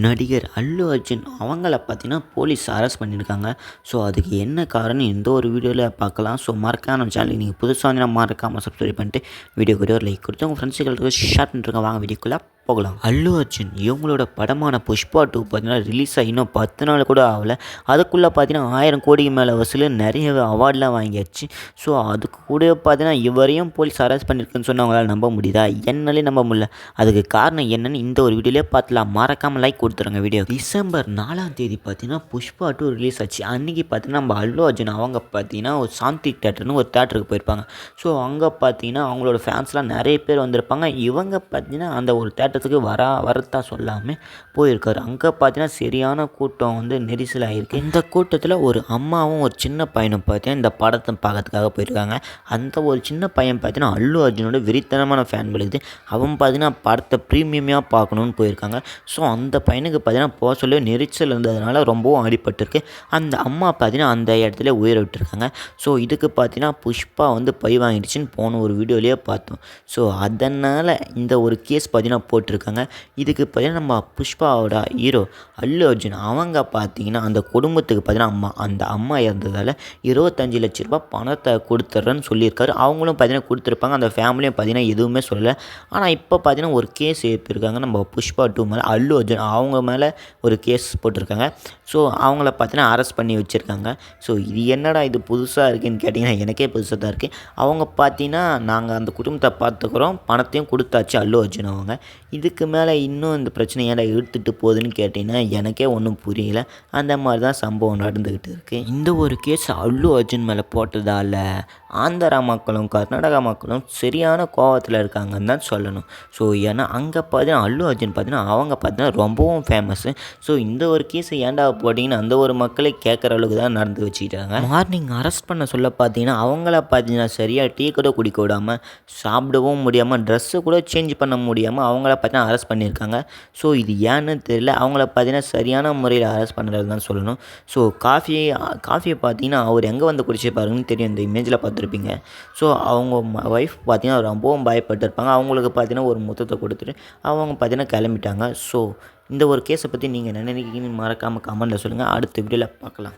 நடிகர் அல்லு அர்ஜுன் அவங்கள பார்த்தீங்கன்னா போலீஸ் அரெஸ்ட் பண்ணியிருக்காங்க. ஸோ அதுக்கு என்ன காரணம் இந்த ஒரு வீடியோவில் பார்க்கலாம். ஸோ மறக்காம நம்ம சேனலுக்கு நீங்கள் புதுசாக வந்து மறக்காமல் சப்ஸ்கிரைப் பண்ணிட்டு வீடியோக்கு ஒரு லைக் கொடுத்து உங்கள் ஃப்ரெண்ட்ஸுகளுக்கு ஷேர் பண்ணிருங்க. வாங்க வீடியோக்குள்ளே போகலாம். அல்லு அர்ஜுன் இவங்களோட படமான புஷ்பா 2 பார்த்தீங்கன்னா ரிலீஸ் ஆகி இன்னும் 10 நாள் கூட ஆகலை. அதுக்குள்ளே பார்த்தீங்கன்னா 1000 கோடிக்கு மேலே வசூல் நிறைய அவார்டெலாம் வாங்கியாச்சு. ஸோ அதுக்கு கூட பார்த்தீங்கன்னா இவரையும் போலீஸ் அரெஸ்ட் பண்ணியிருக்குன்னு சொன்னால் அவங்களால நம்ப முடியுதா? என்னாலே நம்ப முடியல. அதுக்கு காரணம் என்னன்னு இந்த ஒரு வீடியோலேயே பார்த்துலாம். மறக்காமல் லைக் கொடுத்துருங்க. வீடியோ டிசம்பர் 4ஆம் தேதி பார்த்தீங்கன்னா புஷ்பா 2 ரிலீஸ் ஆச்சு. அன்றைக்கி பார்த்தீங்கன்னா நம்ம அல்லு அர்ஜுன் அவங்க பார்த்தீங்கன்னா ஒரு சாந்தி தேட்டர்னு ஒரு தேட்டருக்கு போயிருப்பாங்க. ஸோ அங்கே பார்த்தீங்கன்னா அவங்களோட ஃபேன்ஸ்லாம் நிறைய பேர் வந்திருப்பாங்க. இவங்க பார்த்தீங்கன்னா அந்த ஒரு தேட்டருக்கு வரத்தா சொல்லாமல் போயிருக்காரு. அங்கே பார்த்தீங்கன்னா சரியான கூட்டம் வந்து நெரிசல் ஆகிருக்கு. இந்த கூட்டத்தில் ஒரு அம்மாவும் ஒரு சின்ன பையனும் பார்த்தீங்கன்னா இந்த படத்தை பார்க்கறதுக்காக போயிருக்காங்க. அந்த ஒரு சின்ன பையன் பார்த்தீங்கன்னா அல்லு அர்ஜுனோட வெறித்தனமான ஃபேன் விழுது. அவன் பார்த்தீங்கன்னா படத்தை ப்ரீமியமாக பார்க்கணுன்னு போயிருக்காங்க. ஸோ அந்த பையனுக்கு பார்த்தீங்கன்னா போக சொல்லி நெரிசல் இருந்ததுனால ரொம்பவும் அடிபட்டிருக்கு. அந்த அம்மா பார்த்தீங்கன்னா அந்த இடத்துல உயிரை விட்டுருக்காங்க. ஸோ இதுக்கு பார்த்தீங்கன்னா புஷ்பா வந்து பழி வாங்கிடுச்சின்னு போன ஒரு வீடியோலேயே பார்த்தோம். ஸோ அதனால் இந்த ஒரு கேஸ் பார்த்தீங்கன்னா போட்டிருக்காங்க. இதுக்கு பார்த்தீங்கன்னா நம்ம புஷ்பாவோட ஹீரோ அல்லு அர்ஜுன் அவங்க பார்த்தீங்கன்னா அந்த குடும்பத்துக்கு பார்த்தீங்கன்னா அந்த அம்மா இறந்ததால் 25 லட்ச ரூபா பணத்தை கொடுத்துட்றேன்னு சொல்லியிருக்காரு. அவங்களும் பார்த்தீங்கன்னா கொடுத்துருப்பாங்க. அந்த ஃபேமிலியும் பார்த்தீங்கன்னா எதுவுமே சொல்லலை. ஆனால் இப்போ பார்த்தீங்கன்னா ஒரு கேஸ் எழுப்பியிருக்காங்க நம்ம புஷ்பா 2 மேலே. அல்லு அர்ஜுன் அவங்க மேலே ஒரு கேஸ் போட்டிருக்காங்க. ஸோ அவங்கள பார்த்தீங்கன்னா அரெஸ்ட் பண்ணி வச்சுருக்காங்க. ஸோ இது என்னடா இது புதுசாக இருக்குதுன்னு கேட்டிங்கன்னா எனக்கே புதுசாக தான் இருக்குது. அவங்க பார்த்தீங்கன்னா நாங்கள் அந்த குடும்பத்தை பார்த்துக்குறோம், பணத்தையும் கொடுத்தாச்சு அல்லு அர்ஜுன் அவங்க. இதுக்கு மேலே இன்னும் இந்த பிரச்சனை ஏன்டா இழுத்துட்டு போகுதுன்னு கேட்டிங்கன்னா எனக்கே ஒன்றும் புரியல. அந்த மாதிரி தான் சம்பவம் நடந்துக்கிட்டு இருக்குது. இந்த ஒரு கேஸ் அல்லு அர்ஜுன் மேலே போட்டதால் ஆந்திரா மக்களும் கர்நாடகா மக்களும் சரியான கோவத்தில் இருக்காங்கன்னு தான் சொல்லணும். ஸோ ஏன்னா அங்கே பார்த்தீங்கன்னா அல்லு அர்ஜுன் பார்த்தீங்கன்னா அவங்க பார்த்தீங்கன்னா ரொம்பவும் ஃபேமஸ்ஸு. ஸோ இந்த ஒரு கேஸை ஏன்டா போட்டிங்கன்னு அந்த ஒரு மக்களே கேட்குற அளவுக்கு தான் நடந்து வச்சுக்கிட்டாங்க. மார்னிங் அரெஸ்ட் பண்ண சொல்ல பார்த்தீங்கன்னா அவங்கள பார்த்தீங்கன்னா சரியாக டீ கூட குடிக்க விடாமல், சாப்பிடவும் முடியாமல், ட்ரெஸ்ஸு கூட சேஞ்ச் பண்ண முடியாமல் அவங்கள பார்த்தீங்கன்னா அரெஸ்ட் பண்ணியிருக்காங்க. ஸோ இது ஏன்னு தெரியல. அவங்கள பார்த்தீங்கன்னா சரியான முறையில் அரெஸ்ட் பண்ணுறது தான் சொல்லணும். ஸோ காஃபியை பார்த்தீங்கன்னா அவர் எங்கே வந்து குடிச்சிருப்பாருன்னு தெரியும். இந்த இமேஜில் பார்த்துருப்பீங்க. ஸோ அவங்க ஒய்ஃப் பார்த்தீங்கன்னா ரொம்பவும் பயப்பட்டுருப்பாங்க. அவங்களுக்கு பார்த்தீங்கன்னா ஒரு முத்தத்தை கொடுத்துட்டு அவங்க பார்த்தீங்கன்னா கிளம்பிட்டாங்க. ஸோ இந்த ஒரு கேஸை பற்றி நீங்கள் என்ன நினைக்கிறீங்கன்னு மறக்காமல் கமெண்ட்டில் சொல்லுங்கள். அடுத்த வீடியோவில் பார்க்கலாம்.